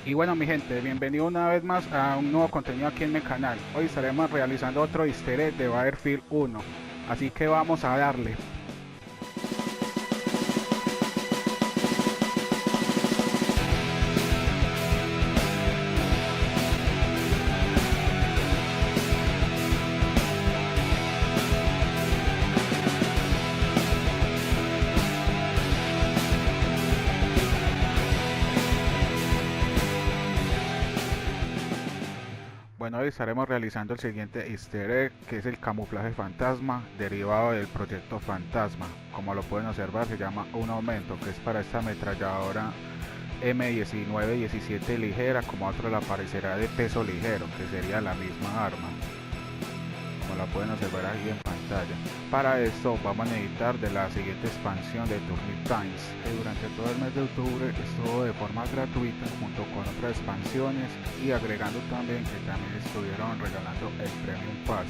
Y bueno mi gente, bienvenido una vez más a un nuevo contenido aquí en mi canal. Hoy estaremos realizando otro easter egg de Battlefield 1, así que vamos a darle. Bueno, hoy estaremos realizando el siguiente easter egg, que es el camuflaje fantasma derivado del proyecto Fantasma. Como lo pueden observar, se llama un aumento, que es para esta ametralladora M19-17 ligera, como a otro le aparecerá de peso ligero, que sería la misma arma, como la pueden observar aquí en pantalla. Para esto vamos a necesitar de la siguiente expansión de Turnip Times, que durante todo el mes de octubre estuvo de forma gratuita junto con otras expansiones, y agregando también que también estuvieron regalando el Premium Pass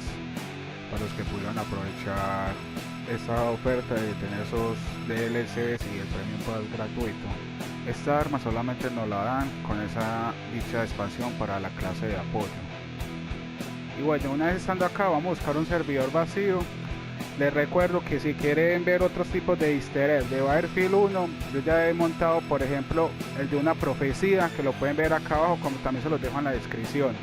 para los que pudieron aprovechar esta oferta de tener esos DLCs y el Premium Pass gratuito. Esta arma solamente nos la dan con esa dicha expansión para la clase de apoyo. Y bueno, una vez estando acá vamos a buscar un servidor vacío. Les recuerdo que si quieren ver otros tipos de easter egg de Battlefield 1, yo ya he montado por ejemplo el de una profecía, que lo pueden ver acá abajo, como también se los dejo en la descripción.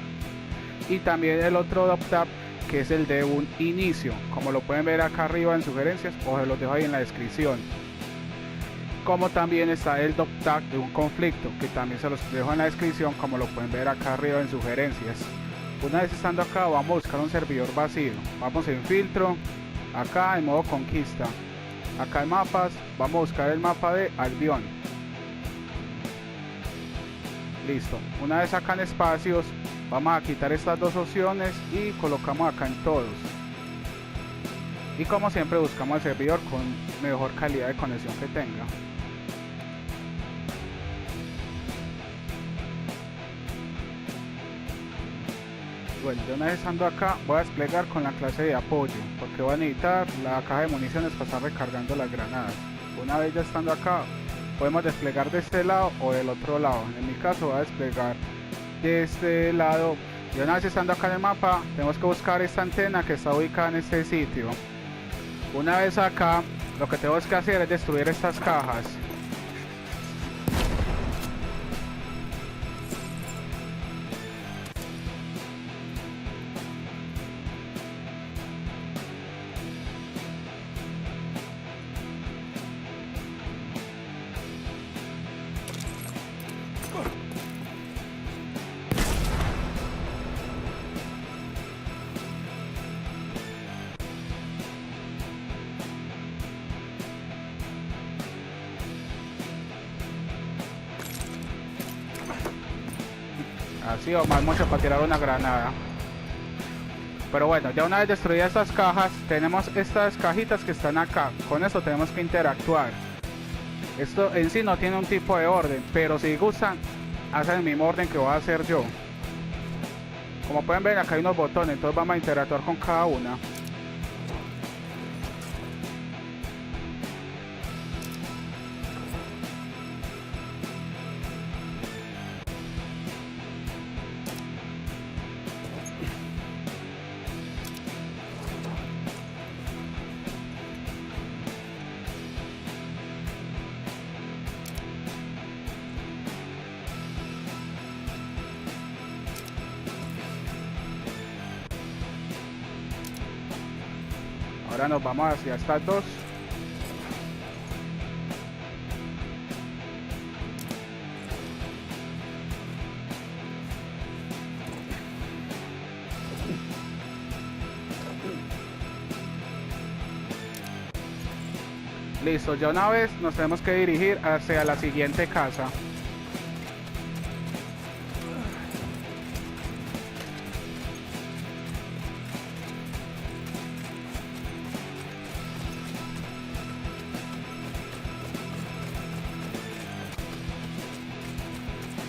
Y también el otro dubtap, que es el de un inicio, como lo pueden ver acá arriba en sugerencias, o se los dejo ahí en la descripción. Como también está el dubtap de un conflicto, que también se los dejo en la descripción, como lo pueden ver acá arriba en sugerencias. Una vez estando acá vamos a buscar un servidor vacío, vamos en filtro, acá en modo conquista, acá en mapas, vamos a buscar el mapa de Albion. Listo, una vez acá en espacios, vamos a quitar estas dos opciones y colocamos acá en todos. Y como siempre buscamos el servidor con mejor calidad de conexión que tenga. Bueno, yo una vez estando acá voy a desplegar con la clase de apoyo, porque voy a necesitar la caja de municiones para estar recargando las granadas. Una vez ya estando acá, podemos desplegar de este lado o del otro lado. En mi caso voy a desplegar de este lado. Y una vez estando acá en el mapa, tenemos que buscar esta antena que está ubicada en este sitio. Una vez acá, lo que tenemos que hacer es destruir estas cajas. Así o más mucho para tirar una granada. Pero bueno, ya una vez destruidas estas cajas, tenemos estas cajitas que están acá. Con esto tenemos que interactuar. Esto en sí no tiene un tipo de orden, pero si gustan, hacen el mismo orden que voy a hacer yo. Como pueden ver, acá hay unos botones, entonces vamos a interactuar con cada una. Ahora nos vamos hacia estas dos. Listo, ya una vez nos tenemos que dirigir hacia la siguiente casa.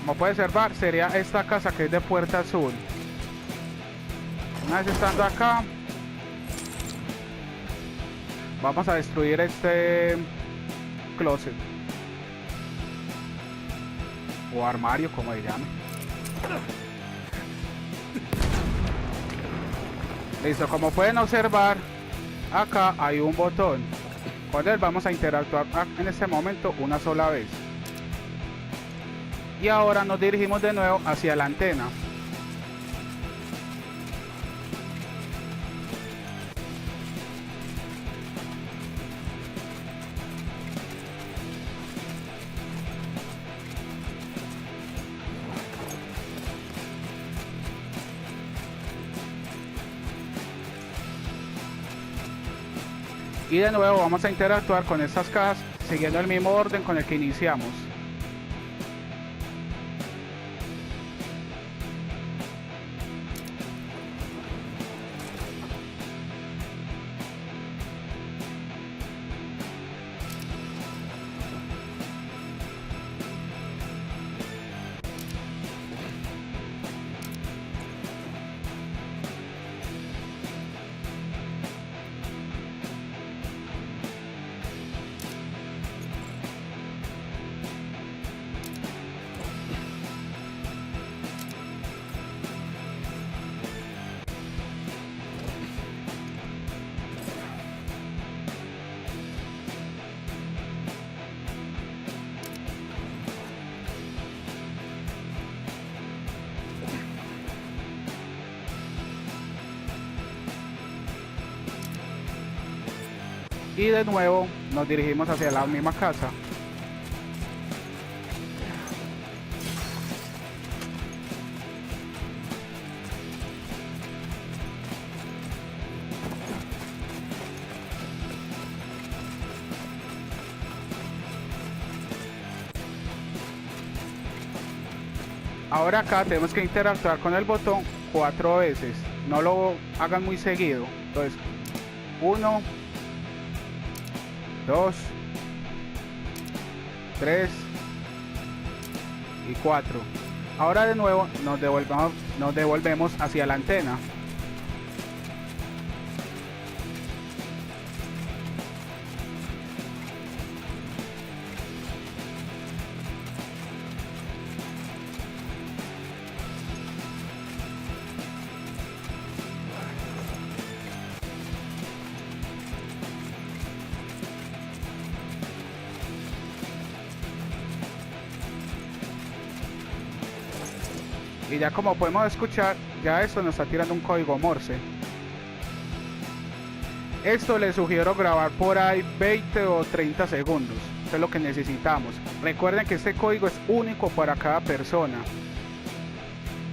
Como puede observar, sería esta casa que es de puerta azul. Una vez estando acá, vamos a destruir este closet. o armario, como se llame. Listo, como pueden observar, acá hay un botón. Con él vamos a interactuar en este momento una sola vez. Y ahora nos dirigimos de nuevo hacia la antena. Y de nuevo vamos a interactuar con estas cajas siguiendo el mismo orden con el que iniciamos. Y de nuevo nos dirigimos hacia la misma casa. Ahora acá tenemos que interactuar con el botón 4 veces. No lo hagan muy seguido. Entonces, 1, 2, 3 y 4. Ahora de nuevo nos devolvemos hacia la antena. Y ya como podemos escuchar, ya esto nos está tirando un código Morse. Esto les sugiero grabar por ahí 20 o 30 segundos. Eso es lo que necesitamos. Recuerden que este código es único para cada persona.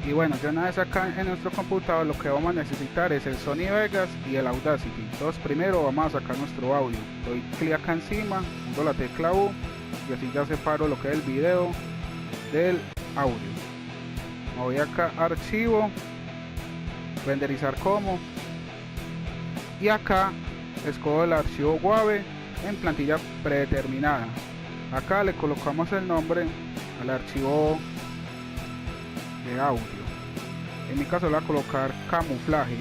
Y bueno, ya una vez acá en nuestro computador lo que vamos a necesitar es el Sony Vegas y el Audacity. Entonces primero vamos a sacar nuestro audio. Doy clic acá encima, pongo la tecla U y así ya separo lo que es el video del audio. Me voy acá a archivo, renderizar como, y acá escojo el archivo WAV en plantilla predeterminada. Acá le colocamos el nombre al archivo de audio. En mi caso le voy a colocar camuflaje.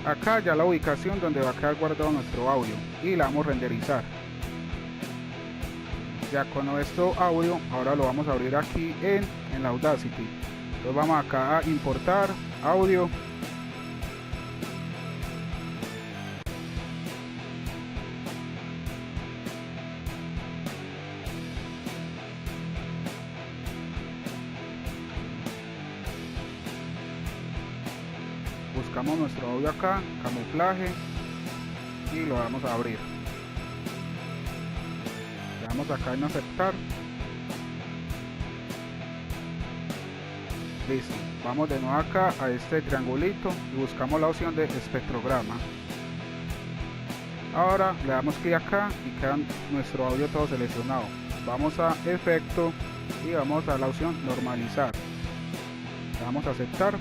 Acá ya la ubicación donde va a quedar guardado nuestro audio y la vamos a renderizar. Ya con nuestro audio, ahora lo vamos a abrir aquí en la Audacity. Entonces vamos acá a importar audio. Buscamos nuestro audio acá, camuflaje, y lo vamos a abrir. Le damos acá en aceptar. Listo, vamos de nuevo acá a este triangulito y buscamos la opción de espectrograma. Ahora le damos clic acá y queda nuestro audio todo seleccionado. Vamos a efecto y vamos a la opción normalizar. Le damos a aceptar.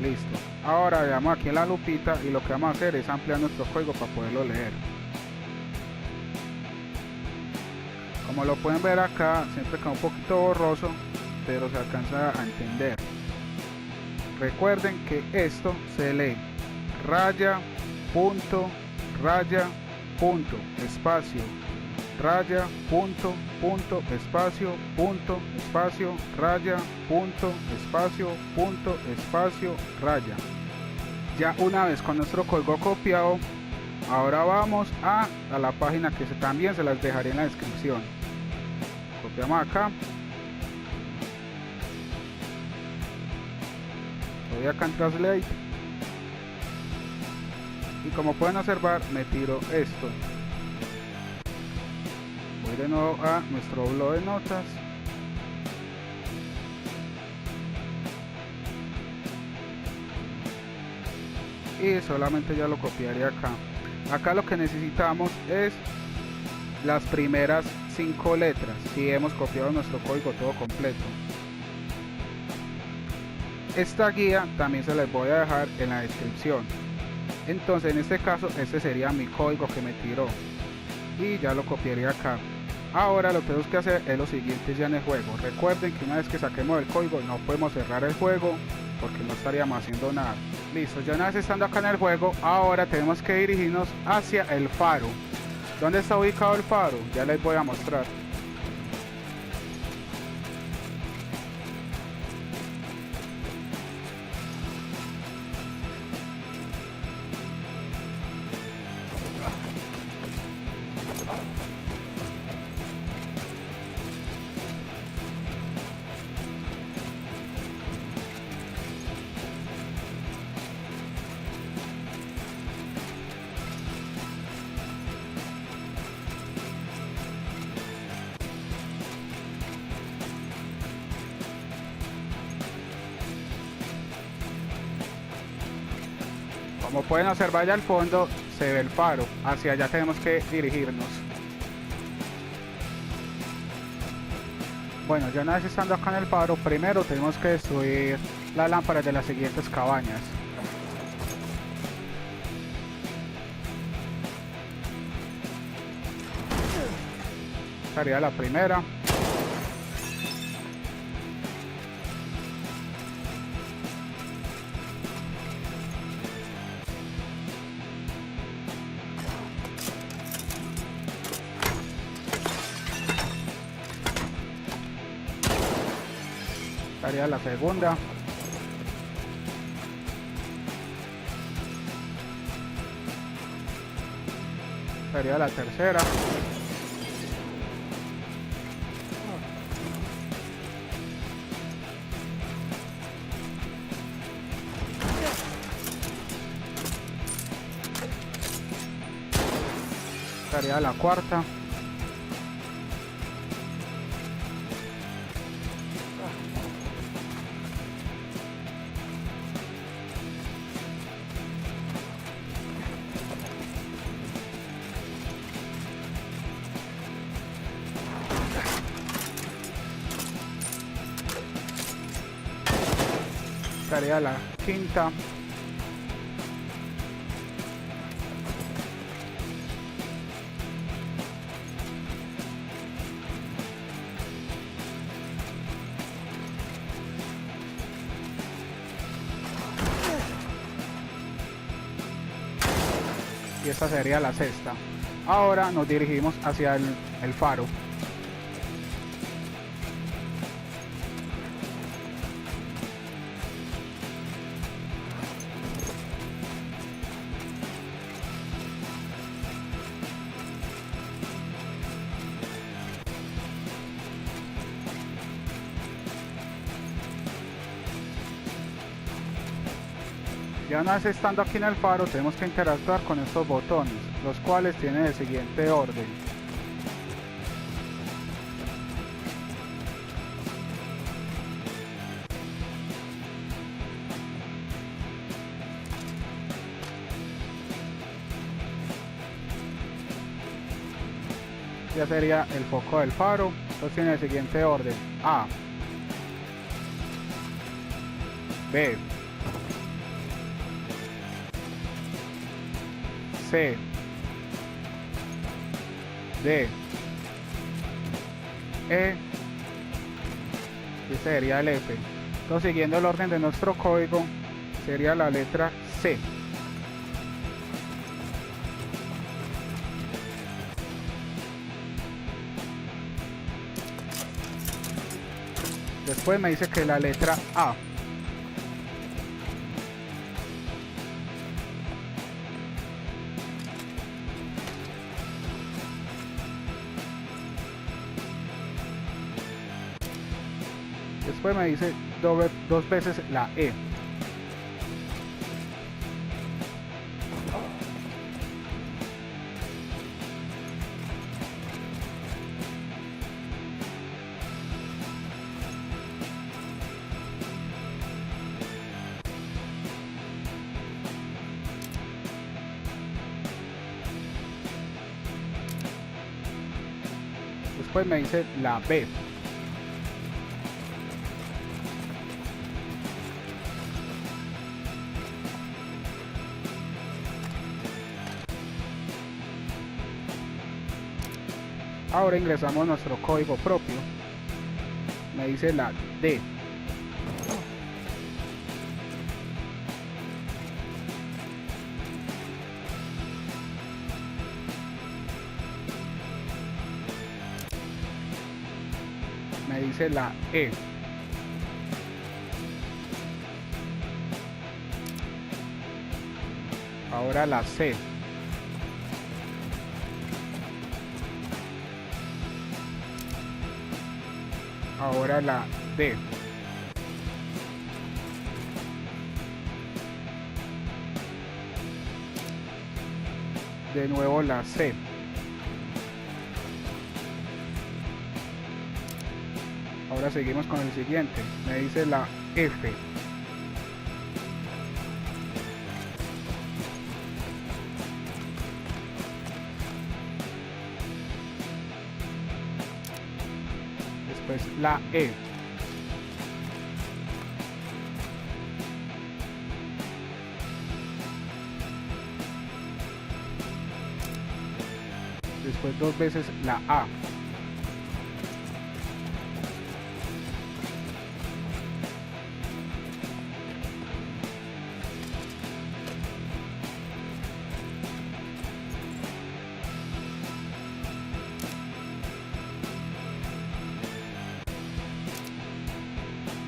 Listo. Ahora le damos aquí en la lupita y lo que vamos a hacer es ampliar nuestro código para poderlo leer. Como lo pueden ver acá, siempre queda un poquito borroso, pero se alcanza a entender. Recuerden que esto se lee raya, punto, raya, punto, espacio, raya, punto, punto, espacio, raya, punto, espacio, raya. Ya una vez con nuestro código copiado, ahora vamos a la página que también se las dejaré en la descripción. Copiamos acá. Voy acá en Translate. Y como pueden observar, me tiro esto. Voy de nuevo a nuestro blog de notas. Y solamente ya lo copiaré acá. Acá lo que necesitamos es las primeras 5 letras, si hemos copiado nuestro código todo completo. Esta guía también se les voy a dejar en la descripción. Entonces en este caso este sería mi código que me tiró y ya lo copiaré acá. Ahora lo que tenemos que hacer es lo siguiente ya en el juego. Recuerden que una vez que saquemos el código no podemos cerrar el juego porque no estaríamos haciendo nada. Listo, ya una vez estando acá en el juego, ahora tenemos que dirigirnos hacia el faro. ¿Dónde está ubicado el faro? Ya les voy a mostrar. Como pueden observar allá al fondo se ve el faro, hacia allá tenemos que dirigirnos. Bueno, ya una vez estando acá en el faro, primero tenemos que destruir las lámparas de las siguientes cabañas. Sería la primera. Sería la segunda. Sería la tercera. Sería la cuarta. Sería la quinta. Y esta sería la sexta. Ahora nos dirigimos hacia el faro. Ya una vez estando aquí en el faro tenemos que interactuar con estos botones, los cuales tienen el siguiente orden. Ya sería el foco del faro, entonces tiene el siguiente orden: A, B, C, D, E, y sería el F. Entonces, siguiendo el orden de nuestro código, sería la letra C. Después me dice que la letra A. Después me dice dos veces la E. Después me dice la B. Ahora ingresamos nuestro código propio. Me dice la D. Me dice la E. Ahora la C. Ahora la D. De nuevo la C. Ahora seguimos con el siguiente. Me dice la F. Después la E. Después dos veces la A.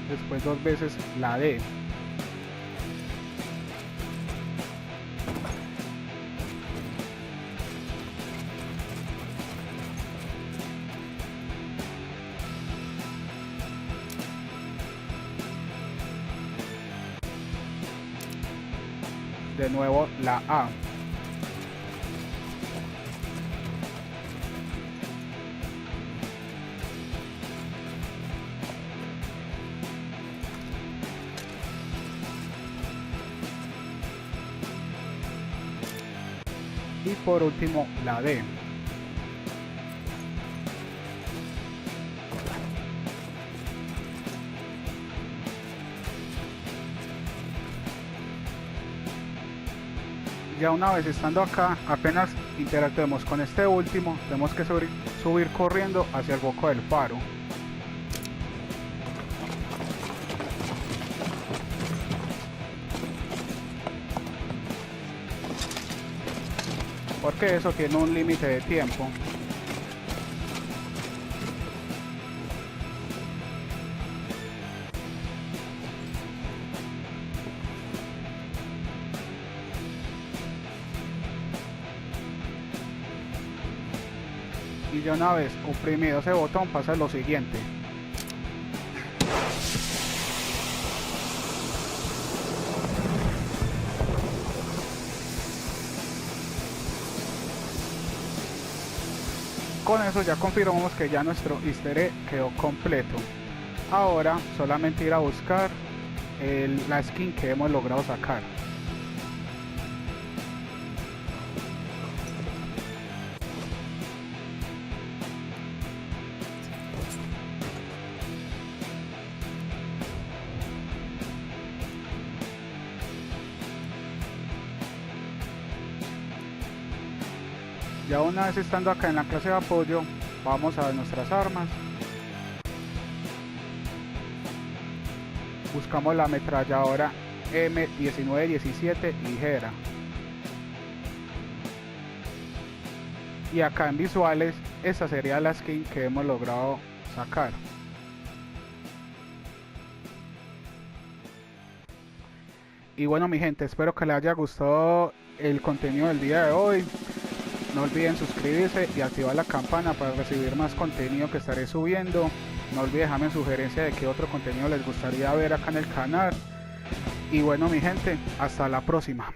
Después dos veces la D. De nuevo la A. Y por último la D. Ya una vez estando acá, apenas interactuemos con este último, tenemos que subir corriendo hacia el foco del faro. Porque eso tiene un límite de tiempo. Y ya una vez oprimido ese botón pasa lo siguiente. Con eso ya confirmamos que ya nuestro easter egg quedó completo. Ahora solamente ir a buscar la skin que hemos logrado sacar. Ya una vez estando acá en la clase de apoyo, vamos a nuestras armas. Buscamos la ametralladora M1917 ligera. Y acá en visuales, esta sería la skin que hemos logrado sacar. Y bueno, mi gente, espero que les haya gustado el contenido del día de hoy. No olviden suscribirse y activar la campana para recibir más contenido que estaré subiendo. No olviden dejarme sugerencia de qué otro contenido les gustaría ver acá en el canal. Y bueno, mi gente, hasta la próxima.